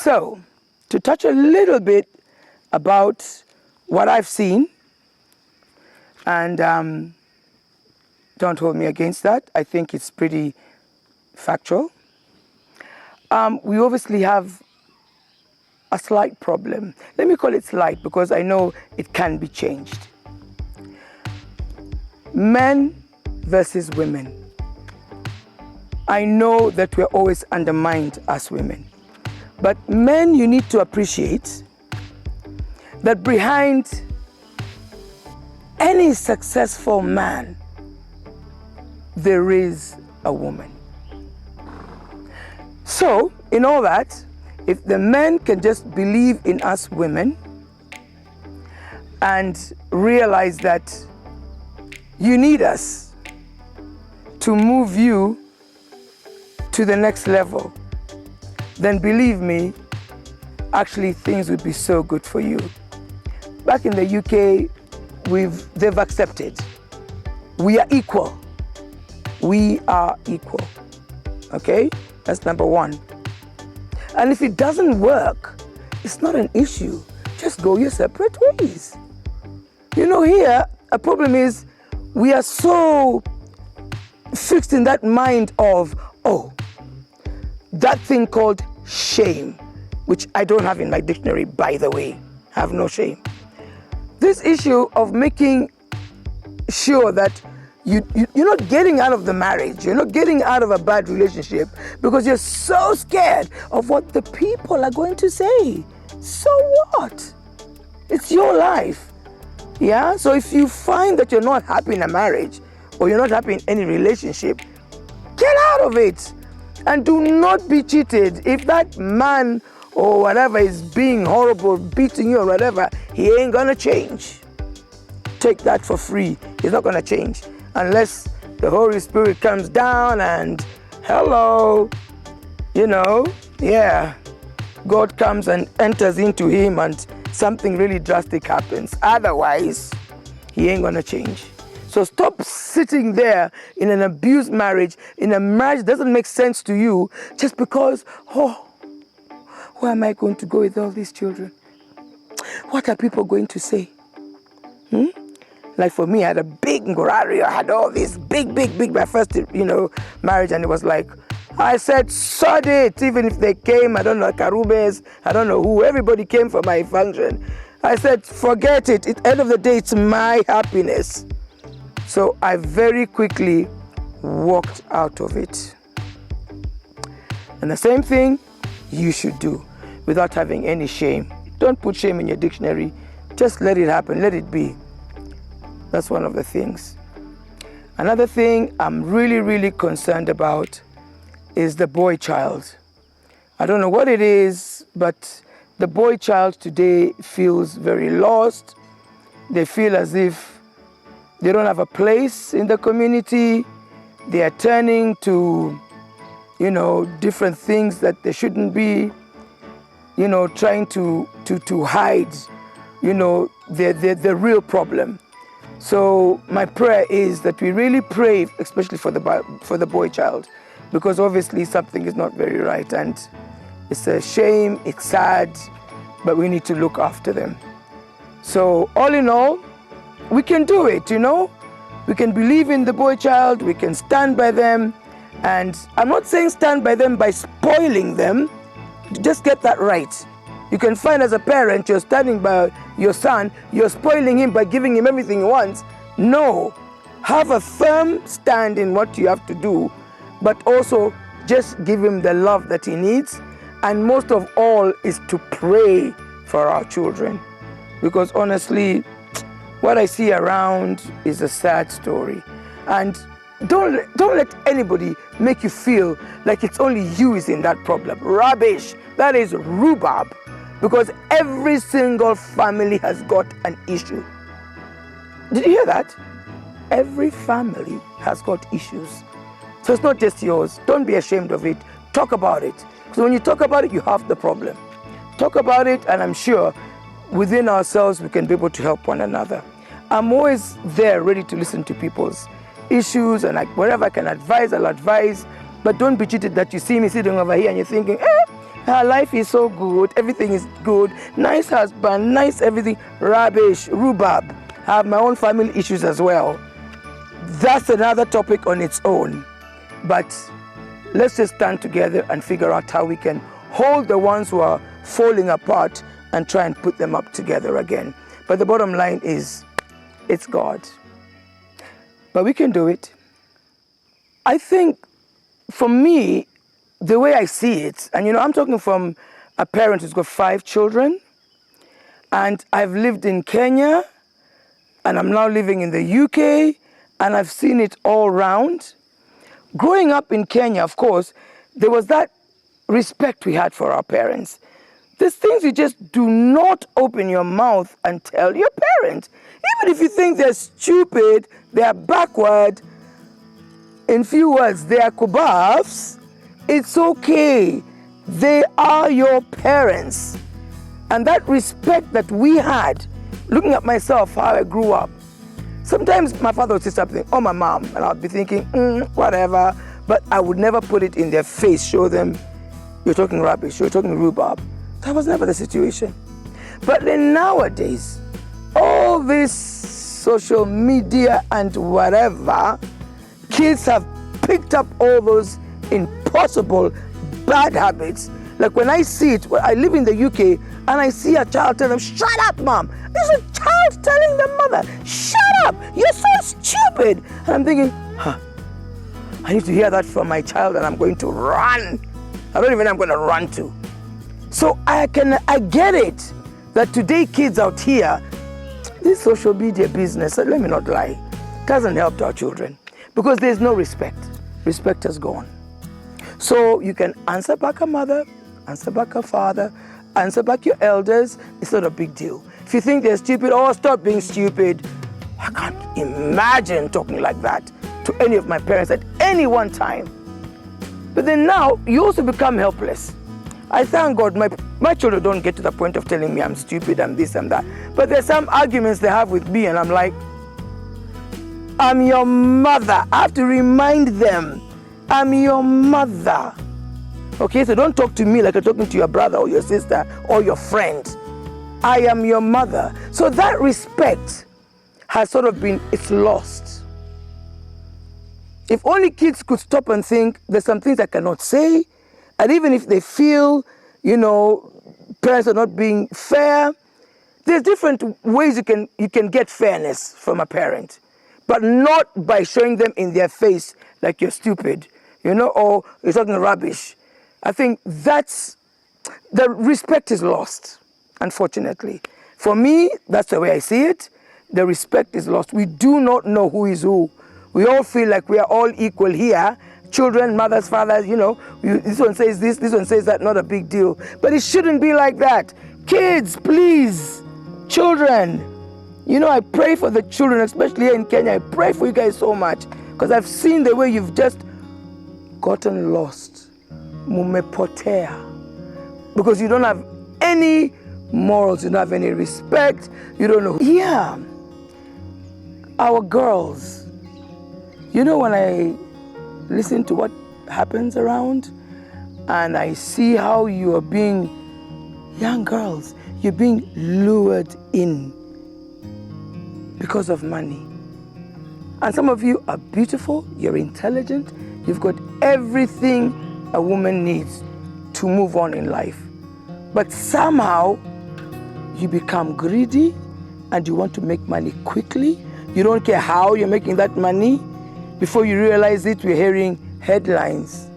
So, to touch a little bit about what I've seen, and don't hold me against that. I think it's pretty factual. We obviously have a slight problem. Let me call it slight because I know it can be changed. Men versus women. I know that we're always undermined as women. But men, you need to appreciate that behind any successful man, there is a woman. So, in all that, if the men can just believe in us women and realize that you need us to move you to the next level, then believe me, actually things would be so good for you. Back in the UK, they've accepted. We are equal. We are equal. Okay? That's number one. And if it doesn't work, it's not an issue. Just go your separate ways. You know, here, a problem is we are so fixed in that mind of, oh, that thing called shame, which I don't have in my dictionary, by the way. I have no shame. This issue of making sure that you're not getting out of the marriage, you're not getting out of a bad relationship because you're so scared of what the people are going to say. So what? It's your life. Yeah? So if you find that you're not happy in a marriage or you're not happy in any relationship, get out of it. And do not be cheated. If that man or whatever is being horrible, beating you or whatever, he ain't gonna change. Take that for free. He's not gonna change. Unless the Holy Spirit comes down and, hello, God comes and enters into him and something really drastic happens. Otherwise, he ain't gonna change. So stop sitting there in an abused marriage, in a marriage that doesn't make sense to you, just because, where am I going to go with all these children? What are people going to say? Like for me, I had a big ngorari, I had all this big, my first, marriage, and it was like, I said, sod it, even if they came, I don't know, Karubes, I don't know who, everybody came for my function. I said, forget it, at the end of the day, it's my happiness. So I very quickly walked out of it. And the same thing you should do without having any shame. Don't put shame in your dictionary. Just let it happen. Let it be. That's one of the things. Another thing I'm really, really concerned about is the boy child. I don't know what it is, but the boy child today feels very lost. They feel as if they don't have a place in the community. They are turning to, different things that they shouldn't be, trying to hide, the real problem. So my prayer is that we really pray, especially for the boy child, because obviously something is not very right, and it's a shame, it's sad, but we need to look after them. So all in all, we can do it, We can believe in the boy child, we can stand by them. And I'm not saying stand by them by spoiling them. Just get that right. You can find as a parent, you're standing by your son, you're spoiling him by giving him everything he wants. No. Have a firm stand in what you have to do, but also just give him the love that he needs. And most of all is to pray for our children. Because honestly, what I see around is a sad story. And don't let anybody make you feel like it's only you is in that problem. Rubbish. That is rhubarb. Because every single family has got an issue. Did you hear that? Every family has got issues. So it's not just yours. Don't be ashamed of it. Talk about it. Because when you talk about it, you have the problem. Talk about it, and I'm sure within ourselves we can be able to help one another. I'm always there ready to listen to people's issues, and wherever I can advise, I'll advise. But don't be cheated that you see me sitting over here and you're thinking, Her life is so good, everything is good, nice husband, nice everything, rubbish, rhubarb. I have my own family issues as well. That's another topic on its own. But let's just stand together and figure out how we can hold the ones who are falling apart and try and put them up together again. But the bottom line is, it's God. But we can do it. I think, for me, the way I see it, and I'm talking from a parent who's got 5 children, and I've lived in Kenya, and I'm now living in the UK, and I've seen it all round. Growing up in Kenya, of course, there was that respect we had for our parents. There's things you just do not open your mouth and tell your parents. Even if you think they're stupid, they're backward, in few words, they are kubafs, it's okay. They are your parents. And that respect that we had, looking at myself, how I grew up, sometimes my father would say something, or my mom, and I'd be thinking, whatever, but I would never put it in their face, show them, you're talking rubbish, you're talking rhubarb. That was never the situation. But then nowadays, all this social media and whatever, kids have picked up all those impossible bad habits. Like when I see it, I live in the UK, and I see a child tell them, shut up, mom. There's a child telling the mother, shut up, you're so stupid. And I'm thinking, I need to hear that from my child, and I'm going to run. I don't even know I'm going to run to. So I get it, that today kids out here, this social media business, let me not lie, hasn't helped our children, because there's no respect. Respect has gone. So you can answer back a mother, answer back a father, answer back your elders. It's not a big deal. If you think they're stupid, stop being stupid. I can't imagine talking like that to any of my parents at any one time. But then now, you also become helpless. I thank God my children don't get to the point of telling me I'm stupid, I'm this, I'm that. But there's some arguments they have with me, and I'm like, I'm your mother. I have to remind them, I'm your mother. Okay, so don't talk to me like you're talking to your brother or your sister or your friend. I am your mother. So that respect has sort of it's lost. If only kids could stop and think, there's some things I cannot say, and even if they feel, parents are not being fair, there's different ways you can get fairness from a parent, but not by showing them in their face like you're stupid, or you're talking rubbish. I think the respect is lost, unfortunately. For me, that's the way I see it. The respect is lost. We do not know who is who. We all feel like we are all equal here. Children, mothers, fathers, this one says this one says that, not a big deal. But it shouldn't be like that. Kids, please, children. I pray for the children, especially here in Kenya. I pray for you guys so much, because I've seen the way you've just gotten lost. Mumepotea. Because you don't have any morals, you don't have any respect, you don't know. Yeah. Our girls. When I listen to what happens around, and I see how you are being, young girls, you're being lured in because of money. And some of you are beautiful, you're intelligent, you've got everything a woman needs to move on in life. But somehow you become greedy and you want to make money quickly. You don't care how you're making that money. Before you realize it, we're hearing headlines.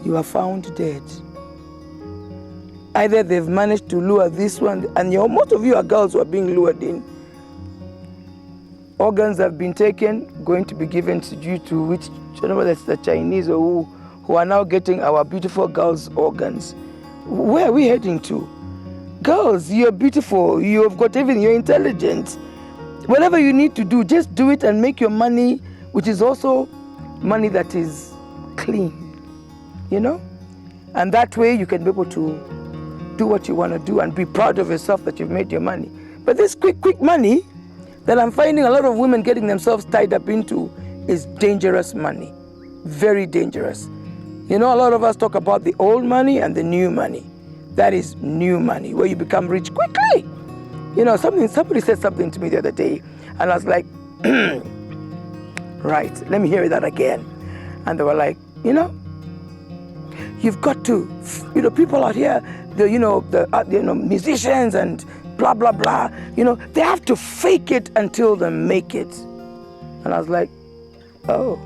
You are found dead. Either they've managed to lure this one, and most of you are girls who are being lured in. Organs have been taken, going to be given to you to which, I don't know whether it's the Chinese or who are now getting our beautiful girls' organs. Where are we heading to? Girls, you're beautiful, you've got everything, you're intelligent. Whatever you need to do, just do it and make your money, which is also money that is clean, And that way you can be able to do what you want to do and be proud of yourself that you've made your money. But this quick money that I'm finding a lot of women getting themselves tied up into is dangerous money. Very dangerous. You know, a lot of us talk about the old money and the new money. That is new money, where you become rich quickly. You know, somebody said something to me the other day, and I was like, right, let me hear that again. And they were like, you know, you've got to, you know, people out here, the musicians and blah, blah, blah, you know, they have to fake it until they make it. And I was like, oh,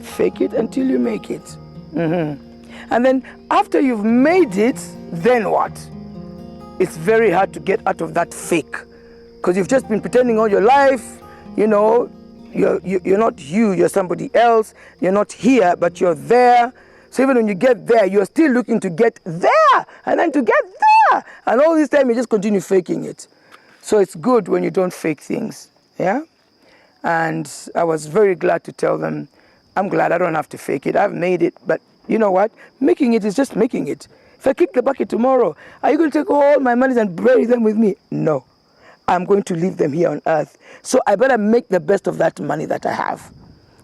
fake it until you make it. And then after you've made it, then what? It's very hard to get out of that fake, because you've just been pretending all your life. You know, you're not you, you're somebody else. You're not here, but you're there. So even when you get there, you're still looking to get there, and then to get there. And all this time, you just continue faking it. So it's good when you don't fake things, yeah? And I was very glad to tell them, I'm glad I don't have to fake it. I've made it, but you know what? Making it is just making it. If I kick the bucket tomorrow, are you going to take all my monies and bury them with me? No. I'm going to leave them here on earth. So I better make the best of that money that I have.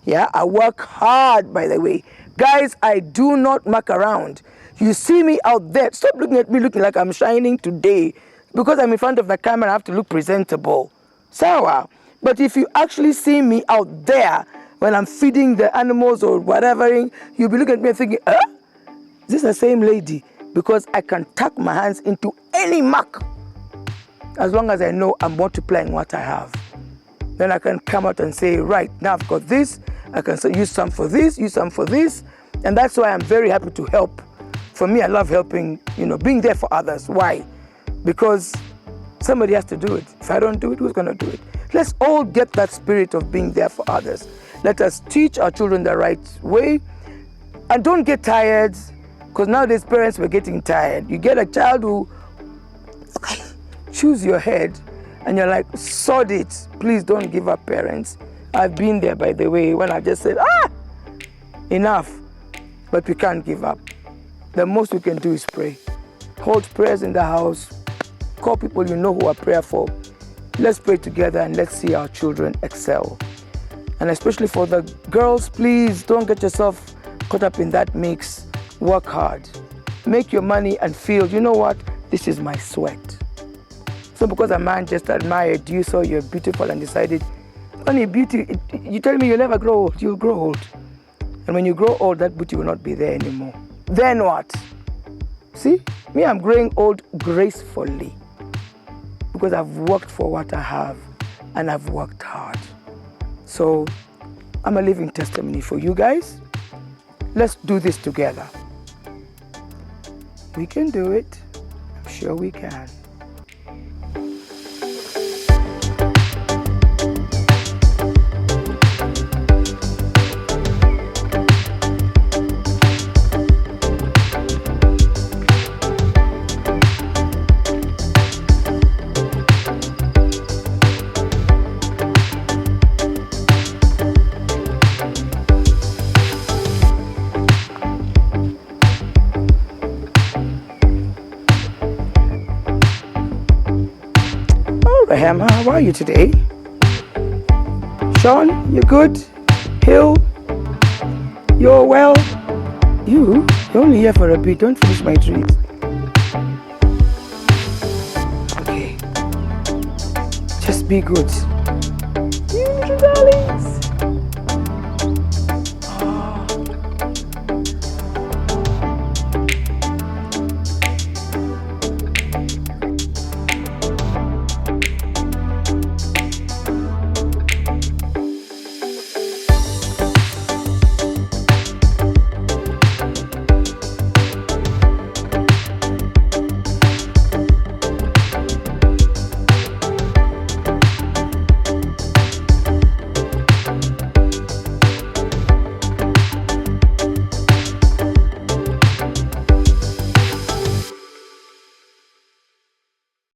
Yeah, I work hard, by the way. Guys, I do not muck around. You see me out there. Stop looking at me looking like I'm shining today. Because I'm in front of the camera, I have to look presentable. Sawa. But if you actually see me out there when I'm feeding the animals or whatever, you'll be looking at me and thinking, is this the same lady? Because I can tuck my hands into any muck as long as I know I'm multiplying what I have. Then I can come out and say, right, now I've got this. I can use some for this, use some for this. And that's why I'm very happy to help. For me, I love helping, you know, being there for others. Why? Because somebody has to do it. If I don't do it, who's going to do it? Let's all get that spirit of being there for others. Let us teach our children the right way. And don't get tired, because nowadays parents were getting tired. You get a child who chews your head, and you're like, sod it. Please don't give up, parents. I've been there, by the way, when I just said, enough. But we can't give up. The most we can do is pray. Hold prayers in the house. Call people you know who are prayerful. Let's pray together and let's see our children excel. And especially for the girls, please don't get yourself caught up in that mix. Work hard. Make your money and feel, you know what? This is my sweat. So because a man just admired you, saw you're beautiful and decided, honey, beauty, you tell me you'll never grow old. You'll grow old. And when you grow old, that beauty will not be there anymore. Then what? See, me, I'm growing old gracefully because I've worked for what I have and I've worked hard. So I'm a living testimony for you guys. Let's do this together. We can do it. I'm sure we can. Hammer, how are you today? Sean, you good? Hill, you're well? You're only here for a bit. Don't finish my treat. Okay. Just be good.